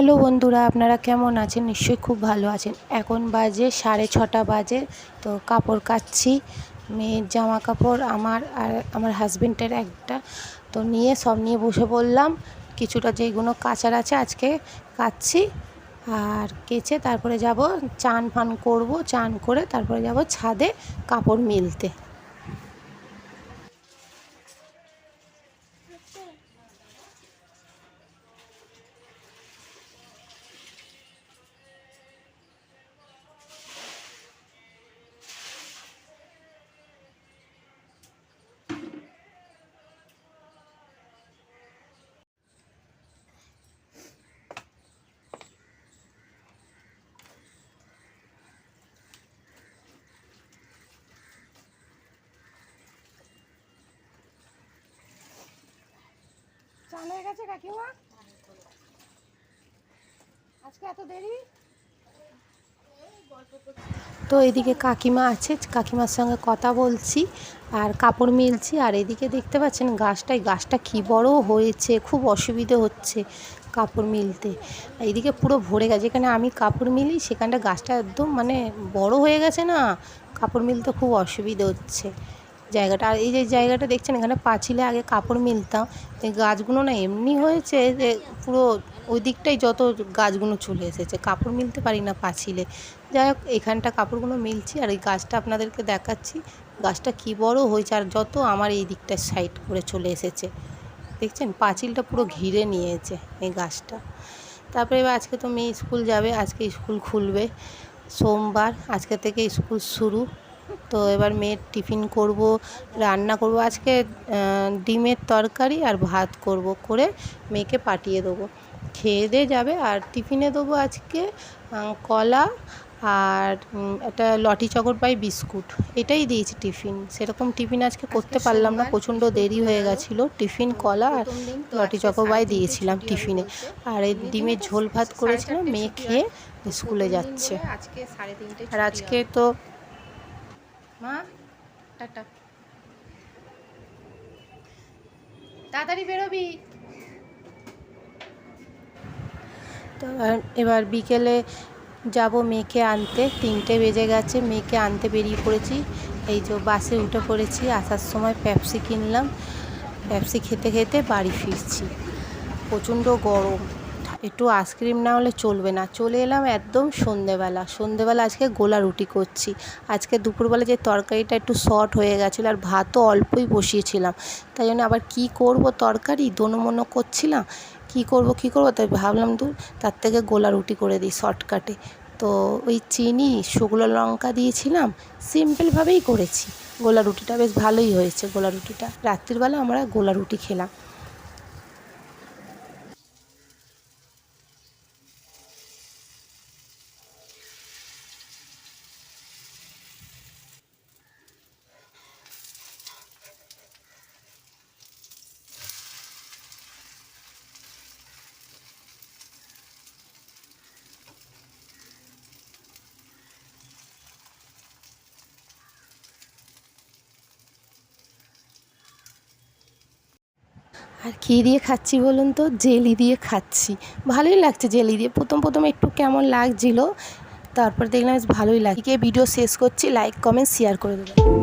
Hello বন্ধুরা, আপনারা কেমন আছেন? নিশ্চয়ই খুব ভালো আছেন। এখন বাজে 6:30 বাজে। তো কাপড় কাচ্ছি, মেয়ের জামা কাপড় আমার আর আমার হাজবেন্ডের একটা। তো সব নিয়ে বসে পড়লাম। কিছুটা যেগুলো কাচার আছে আজকে কাচ্ছি, আর কেচে তারপরে যাব চান ফান করব। চান করে তারপরে যাব ছাদে কাপড় মেলতে। চান হয়ে গেছে কাকিমা? আজকে এত দেরি? তো এদিকে কাকিমা আছে, কাকিমার সঙ্গে কথা বলছি আর কাপড় মিলছি। আর এদিকে দেখতে পাচ্ছেন গাছটা কি বড় হয়েছে, খুব অসুবিধে হচ্ছে কাপড় মিলতে। এইদিকে পুরো ভরে গেছে, যেখানে আমি কাপড় মিলি সেখানটা গাছটা একদম মানে বড় হয়ে গেছে না, কাপড় মিলতে খুব অসুবিধে হচ্ছে জায়গাটা। আর এই যে জায়গাটা দেখছেন, এখানে পাঁচিলে আগে কাপড় মিলতাম, এই গাছগুলো না এমনি হয়েছে যে পুরো ওই দিকটাই যত গাছগুলো চলে এসেছে, কাপড় মিলতে পারি না পাঁচিলে। যাই হোক, এখানটা কাপড়গুলো মিলছি আর এই গাছটা আপনাদেরকে দেখাচ্ছি। গাছটা কি বড় হয়েছে, আর যত আমার এই দিকটা সাইড করে চলে এসেছে, দেখছেন পাঁচিলটা পুরো ঘিরে নিয়েছে এই গাছটা। তারপরে এবার আজকে তো মেয়ে স্কুল যাবে, আজকে স্কুল খুলবে সোমবার, আজকে থেকে স্কুল শুরু। তো এবার মেয়ের টিফিন করব, রান্না করব আজকে। ডিমের তরকারি আর ভাত করব, করে মেয়েকে পাঠিয়ে দেবো, খেয়ে দিয়ে যাবে। আর টিফিনে দেবো আজকে কলা আর একটা লটি চকর পাই বিস্কুট, এটাই দিয়েছি টিফিন। সেরকম টিফিন আজকে করতে পারলাম না, প্রচণ্ড দেরি হয়ে গেছিলো। টিফিন কলা আর লটি চকর পাই দিয়েছিলাম টিফিনে, আর এই ডিমের ঝোল ভাত করেছিলাম। মেয়ে খেয়ে স্কুলে যাচ্ছে। আর আজকে তো মা টাটা, তাড়াতাড়ি বেরোবি। তো এবার বিকেলে যাব মেয়েকে আনতে, 3টে বেজে গেছে, মেয়েকে আনতে বেরিয়ে পড়েছি। এই যে বাসে উঠে পড়েছি, আসার সময় পেপসি কিনলাম, পেপসি খেতে খেতে বাড়ি ফিরছি। প্রচণ্ড গরম, একটু আইসক্রিম না হলে চলবে না। চলে এলাম একদম সন্ধেবেলা আজকে গোলা রুটি করছি। আজকে দুপুরবেলা যে তরকারিটা একটু শর্ট হয়ে গেছিলো, আর ভাতও অল্পই বসিয়েছিলাম, তাই জন্য আবার কি করব, তরকারি দোনো করছিলাম, কি করব তাই ভাবলাম তার থেকে গোলা রুটি করে দিই শর্টকাটে। তো ওই চিনি শুকনো লঙ্কা দিয়েছিলাম, সিম্পলভাবেই করেছি। গোলা রুটিটা বেশ ভালোই হয়েছে। গোলা রুটিটা রাত্রিবেলা আমরা গোলা রুটি খেলাম। আর কী দিয়ে খাচ্ছি বলুন তো? জেলি দিয়ে খাচ্ছি। ভালোই লাগছে জেলি দিয়ে। প্রথম একটু কেমন লাগছিলো, তারপর দেখলাম বেশ ভালোই লাগে। ভিডিও শেষ করছি, লাইক কমেন্ট শেয়ার করে দেবেন।